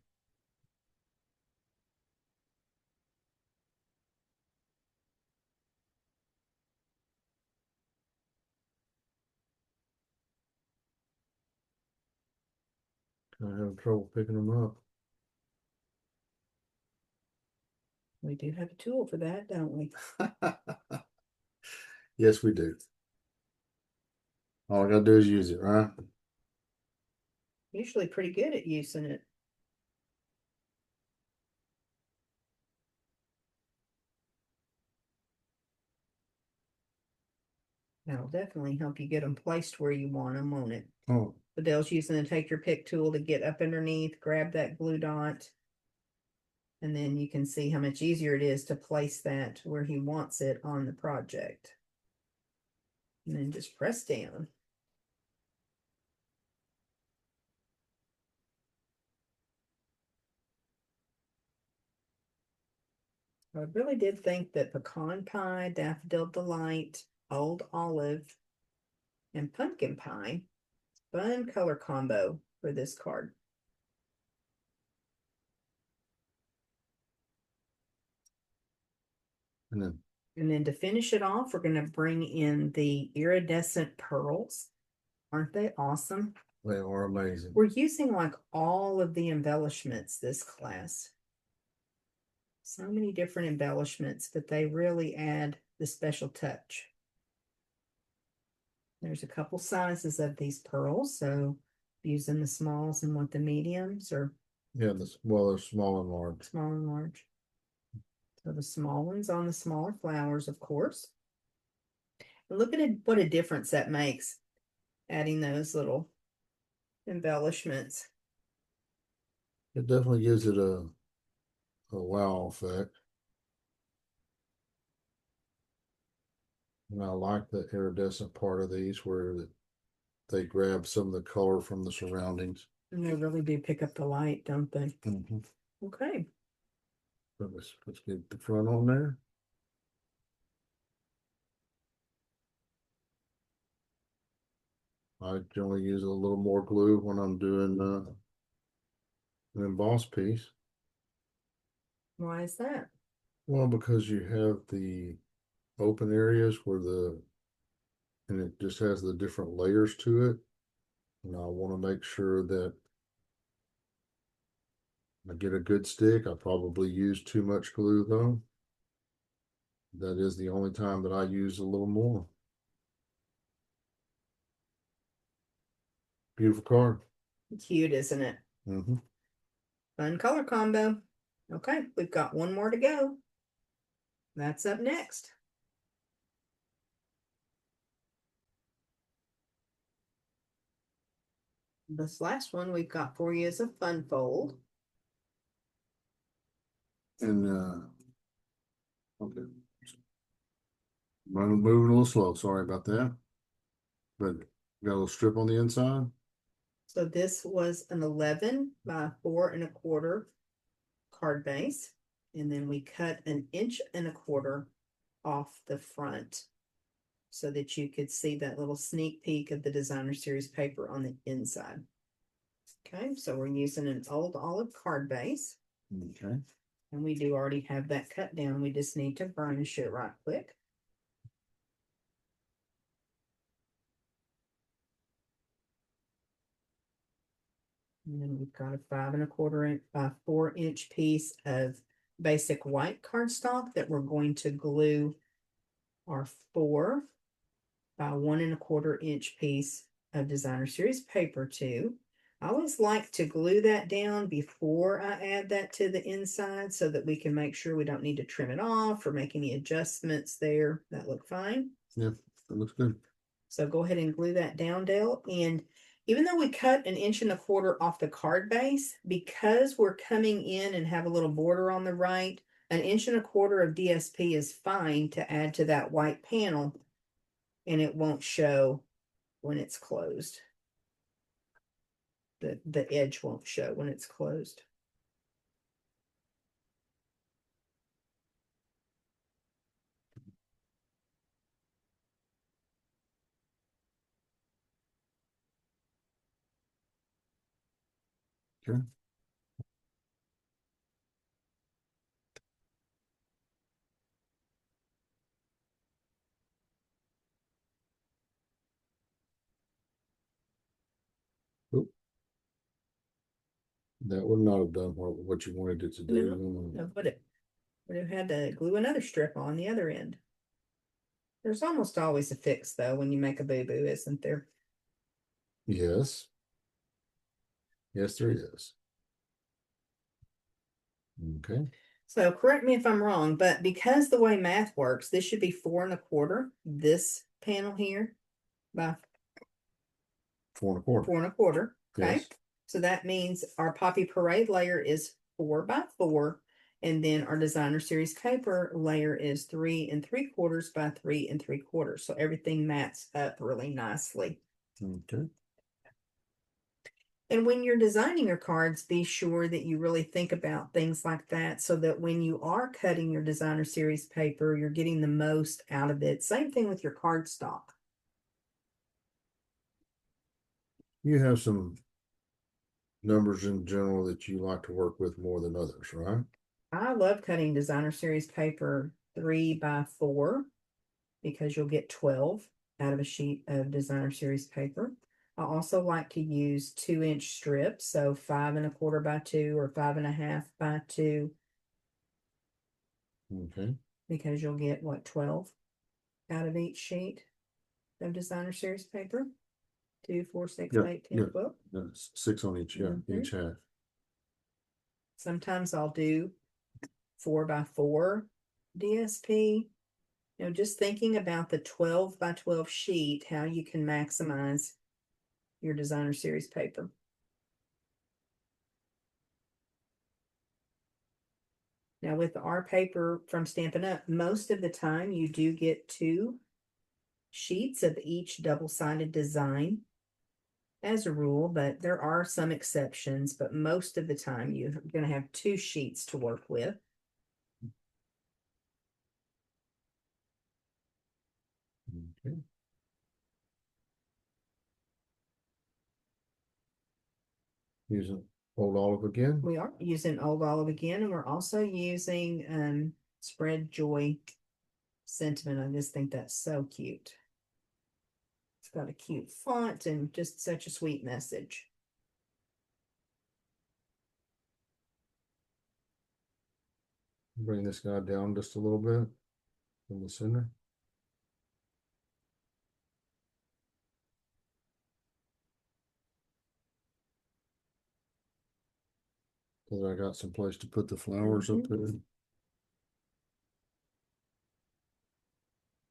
Speaker 2: I have trouble picking them up.
Speaker 1: We do have a tool for that, don't we?
Speaker 2: Yes, we do. All I gotta do is use it, right?
Speaker 1: Usually pretty good at using it. That'll definitely help you get them placed where you want them, won't it?
Speaker 2: Oh,
Speaker 1: Adele's using the take your pick tool to get up underneath, grab that glue dot. And then you can see how much easier it is to place that where he wants it on the project. And then just press down. I really did think that pecan pie, daffodil delight, old olive, and pumpkin pie, fun color combo for this card.
Speaker 2: and then
Speaker 1: And then to finish it off, we're going to bring in the iridescent pearls. Aren't they awesome?
Speaker 2: they are amazing.
Speaker 1: We're using like all of the embellishments this class. So many different embellishments, but they really add the special touch. There's a couple sizes of these pearls, so using the smalls and want the mediums or
Speaker 2: Yeah, well, they're small and large.
Speaker 1: small and large. So the small ones on the smaller flowers, of course. Look at it, what a difference that makes, adding those little embellishments.
Speaker 2: It definitely gives it a wow effect. And I like the iridescent part of these where they grab some of the color from the surroundings.
Speaker 1: And they really do pick up the light, don't they?
Speaker 2: Mm-hmm.
Speaker 1: Okay.
Speaker 2: So let's get the front on there. I generally use a little more glue when I'm doing an embossed piece.
Speaker 1: Why is that?
Speaker 2: Well, because you have the open areas and it just has the different layers to it. And I want to make sure that I get a good stick. I probably use too much glue though. That is the only time that I use a little more. Beautiful card.
Speaker 1: Cute, isn't it?
Speaker 2: Mm-hmm.
Speaker 1: Fun color combo. Okay, we've got one more to go. That's up next. This last one we've got for you is a fun fold.
Speaker 2: And okay. Moving a little slow. Sorry about that. But got a little strip on the inside.
Speaker 1: So this was an 11 by 4¼ card base. And then we cut 1¼ off the front so that you could see that little sneak peek of the designer series paper on the inside. Okay, so we're using an old olive card base.
Speaker 2: Okay.
Speaker 1: And we do already have that cut down. We just need to burnish it right quick. And then we've got a 5¼ inch by 4-inch piece of basic white cardstock that we're going to glue our 4 by 1¼ inch piece of designer series paper to. I always like to glue that down before I add that to the inside so that we can make sure we don't need to trim it off or make any adjustments there. That look fine.
Speaker 2: Yeah, that looks good.
Speaker 1: So go ahead and glue that down, Dale. And even though we cut 1¼ inch off the card base, because we're coming in and have a little border on the right, 1¼ inch of DSP is fine to add to that white panel, and it won't show when it's closed. The edge won't show when it's closed.
Speaker 2: Okay. Oop. That would not have done what you wanted it to do.
Speaker 1: No, would have had to glue another strip on the other end. There's almost always a fix though when you make a boo-boo, isn't there?
Speaker 2: Yes. Yes, there is. Okay.
Speaker 1: So correct me if I'm wrong, but because the way math works, this should be 4¼ this panel here by
Speaker 2: 4¼
Speaker 1: 4¼ okay.
Speaker 2: Yes.
Speaker 1: So that means our Poppy Parade layer is 4 by 4, and then our designer series paper layer is 3¾ by 3¾ so everything mats up really nicely.
Speaker 2: Okay.
Speaker 1: And when you're designing your cards, be sure that you really think about things like that so that when you are cutting your designer series paper, you're getting the most out of it. Same thing with your cardstock.
Speaker 2: You have some numbers in general that you like to work with more than others, right?
Speaker 1: I love cutting designer series paper 3 by 4 because you'll get 12 out of a sheet of designer series paper. I also like to use 2-inch strips, so 5¼ by 2 or 5½ by 2.
Speaker 2: Okay.
Speaker 1: Because you'll get what, 12 out of each sheet of designer series paper. 2, 4, 6,
Speaker 2: Yeah,
Speaker 1: 8, 10,
Speaker 2: yeah.
Speaker 1: 12.
Speaker 2: That's 6 on each, each half.
Speaker 1: Sometimes I'll do 4 by 4 DSP, Just thinking about the 12 by 12 sheet, how you can maximize your designer series paper. Now with our paper from Stampin' Up, most of the time you do get 2 sheets of each double-sided design as a rule, but there are some exceptions, but most of the time you're going to have 2 sheets to work with.
Speaker 2: Okay. Using Old Olive again.
Speaker 1: We are using Old Olive again, and we're also using Spread Joy Sentiment. I just think that's so cute. It's got a cute font and just such a sweet message.
Speaker 2: Bring this guy down just a little bit in the center. Cause I got some place to put the flowers up there.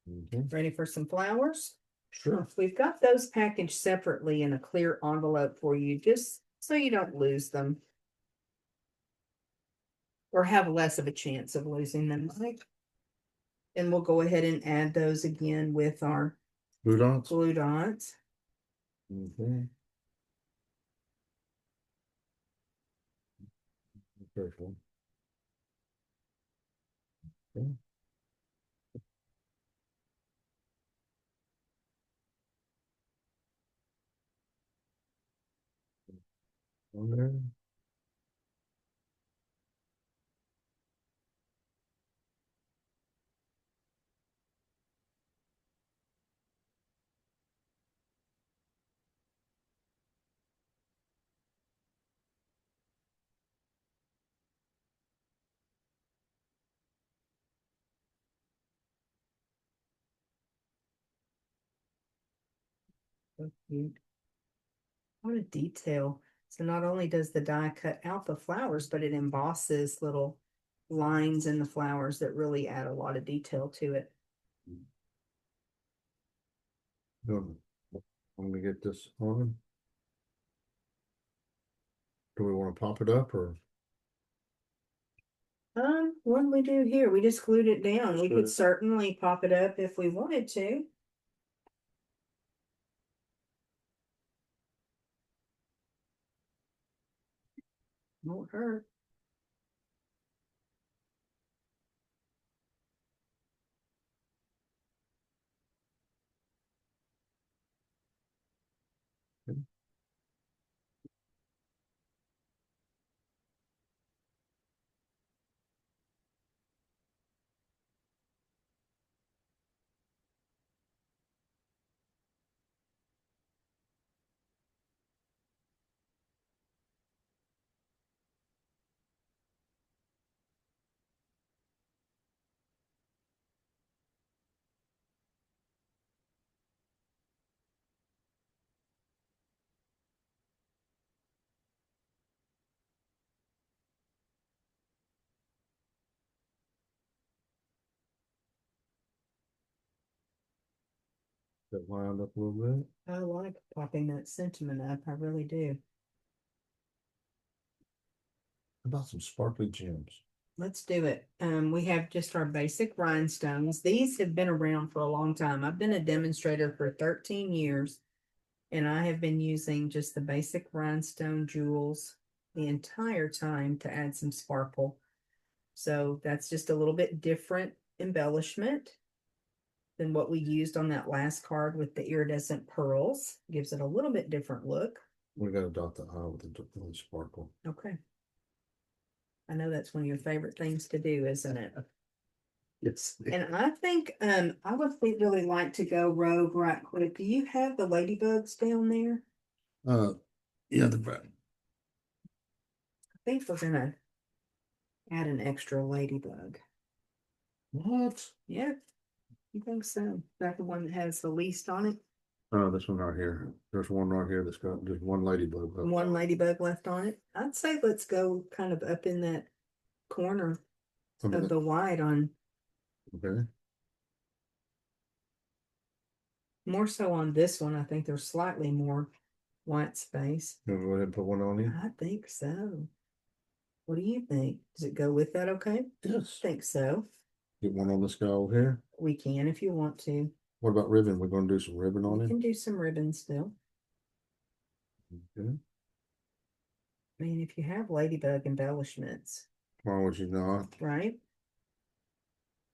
Speaker 2: Okay.
Speaker 1: Ready for some flowers?
Speaker 2: Sure.
Speaker 1: We've got those packaged separately in a clear envelope for you, just so you don't lose them. Or have less of a chance of losing them. And we'll go ahead and add those again with our
Speaker 2: Blue dots.
Speaker 1: glue dots.
Speaker 2: Okay. Careful. Okay. On there.
Speaker 1: So cute. What a detail. So not only does the die cut out the flowers, but it embosses little lines in the flowers that really add a lot of detail to it.
Speaker 2: Good. I'm gonna get this on. Do we want to pop it up or?
Speaker 1: What do we do here? We just glued it down. We
Speaker 2: Sure.
Speaker 1: could certainly pop it up if we wanted to. Won't hurt.
Speaker 2: That lined up a little bit.
Speaker 1: I like popping that sentiment up. I really do.
Speaker 2: How about some sparkly gems?
Speaker 1: Let's do it. We have just our basic rhinestones. These have been around for a long time. I've been a demonstrator for 13 years, and I have been using just the basic rhinestone jewels the entire time to add some sparkle. So that's just a little bit different embellishment than what we used on that last card with the iridescent pearls. Gives it a little bit different look.
Speaker 2: We gotta dot the I with the sparkle.
Speaker 1: Okay. I know that's one of your favorite things to do, isn't it?
Speaker 2: Yes.
Speaker 1: And I think I would really like to go rogue right quick. Do you have the ladybugs down there?
Speaker 2: Yeah, the brown.
Speaker 1: I think we're gonna add an extra ladybug.
Speaker 2: What?
Speaker 1: Yeah, you think so? Is that the one that has the least on it?
Speaker 2: Oh, this one right here. There's one right here that's got just one ladybug.
Speaker 1: One ladybug left on it. I'd say let's go kind of up in that corner of the white on.
Speaker 2: Okay.
Speaker 1: More so on this one, I think there's slightly more white space.
Speaker 2: You wanna go ahead and put one on you?
Speaker 1: I think so. What do you think? Does it go with that okay?
Speaker 2: Yes.
Speaker 1: Think so.
Speaker 2: Get one on this guy over here.
Speaker 1: We can if you want to.
Speaker 2: What about ribbon? We're gonna do some ribbon on
Speaker 1: We can
Speaker 2: him.
Speaker 1: do some ribbons still.
Speaker 2: Okay.
Speaker 1: I mean, if you have ladybug embellishments,
Speaker 2: Why would you not?
Speaker 1: right?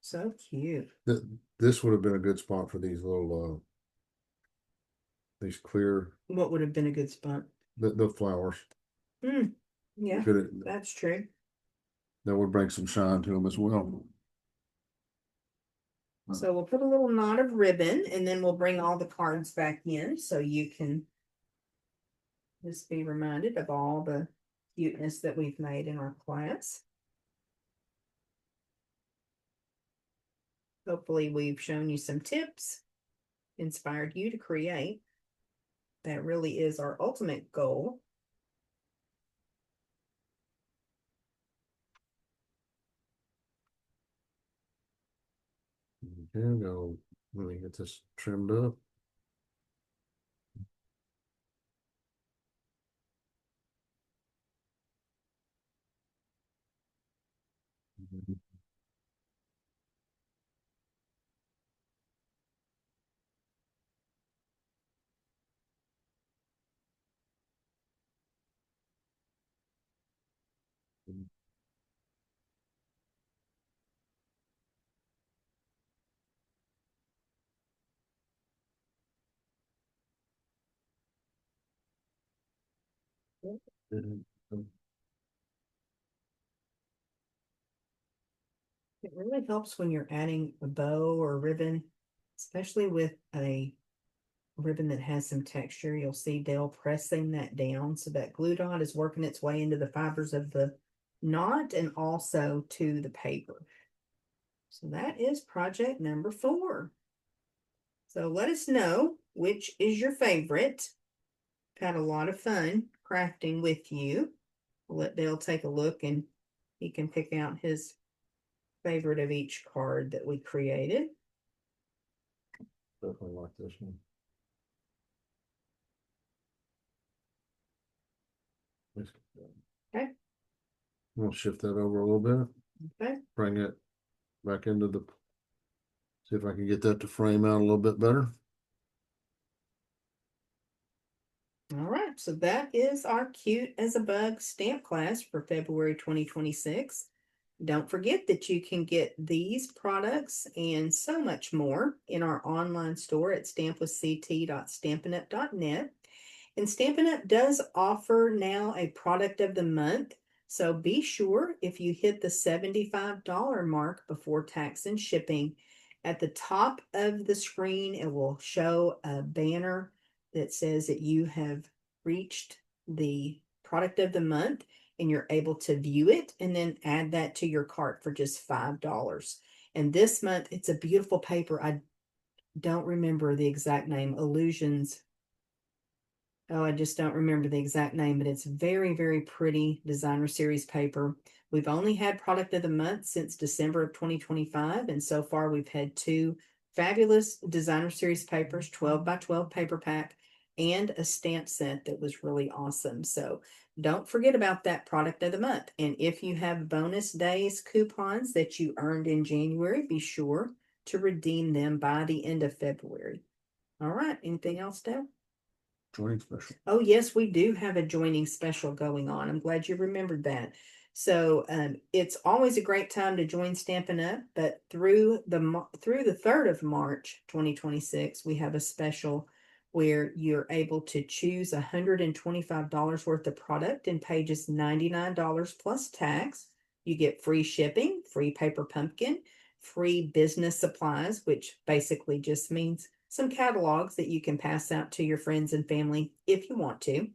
Speaker 1: So cute.
Speaker 2: This would have been a good spot for these little these clear
Speaker 1: What would have been a good spot?
Speaker 2: the flowers.
Speaker 1: Hmm. Yeah,
Speaker 2: Could it,
Speaker 1: that's true.
Speaker 2: that would bring some shine to them as well.
Speaker 1: So we'll put a little knot of ribbon and then we'll bring all the cards back in so you can just be reminded of all the cuteness that we've made in our class. Hopefully we've shown you some tips, inspired you to create. That really is our ultimate goal.
Speaker 2: Okay, go. Let me get this trimmed up.
Speaker 1: It really helps when you're adding a bow or a ribbon, especially with a ribbon that has some texture. You'll see Dale pressing that down so that glue dot is working its way into the fibers of the knot and also to the paper. So that is project number 4. So let us know which is your favorite. Had a lot of fun crafting with you. I'll let Dale take a look and he can pick out his favorite of each card that we created.
Speaker 2: Definitely like this one.
Speaker 1: Okay.
Speaker 2: We'll shift that over a little bit.
Speaker 1: Okay.
Speaker 2: Bring it back into the. See if I can get that to frame out a little bit better.
Speaker 1: All right, so that is our Cute as a Bug stamp class for February 2026. Don't forget that you can get these products and so much more in our online store at stampwithct.stampinup.net. And Stampin' Up! Does offer now a product of the month. So be sure if you hit the $75 mark before tax and shipping, at the top of the screen, it will show a banner that says that you have reached the product of the month and you're able to view it and then add that to your cart for just $5. And this month, it's a beautiful paper. I don't remember the exact name. Illusions. Oh, I just don't remember the exact name, but it's very, very pretty designer series paper. We've only had product of the month since December of 2025. And so far we've had 2 fabulous designer series papers, 12 by 12 paper pack, and a stamp set that was really awesome. So don't forget about that product of the month. And if you have bonus days coupons that you earned in January, be sure to redeem them by the end of February. All right. Anything else, Deb?
Speaker 2: Joining special.
Speaker 1: Oh, yes, we do have a joining special going on. I'm glad you remembered that. So it's always a great time to join Stampin' Up, but through the 3rd of March 2026, we have a special where you're able to choose $125 worth of product and pay just $99 plus tax. You get free shipping, free paper pumpkin, free business supplies, which basically just means some catalogs that you can pass out to your friends and family if you want to.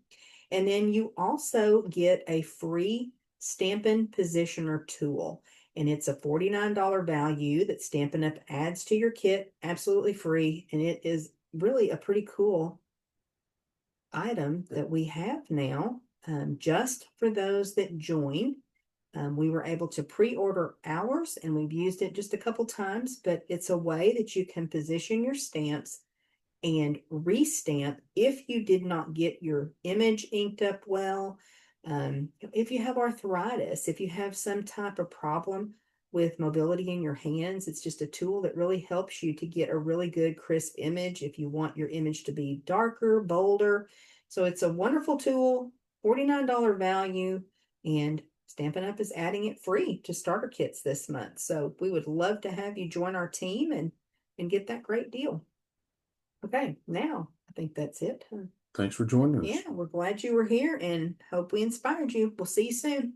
Speaker 1: And then you also get a free Stampin' Positioner tool. And it's a $49 value that Stampin' Up! Adds to your kit, absolutely free. And it is really a pretty cool item that we have now, just for those that join. We were able to pre-order ours and we've used it just a couple times, but it's a way that you can position your stamps and restamp if you did not get your image inked up well. If you have arthritis, if you have some type of problem with mobility in your hands, it's just a tool that really helps you to get a really good crisp image if you want your image to be darker, bolder. So it's a wonderful tool, $49 value, and Stampin' Up! Is adding it free to starter kits this month. So we would love to have you join our team and get that great deal. Okay, now I think that's it.
Speaker 2: Thanks for joining us.
Speaker 1: Yeah, we're glad you were here and hope we inspired you. We'll see you soon.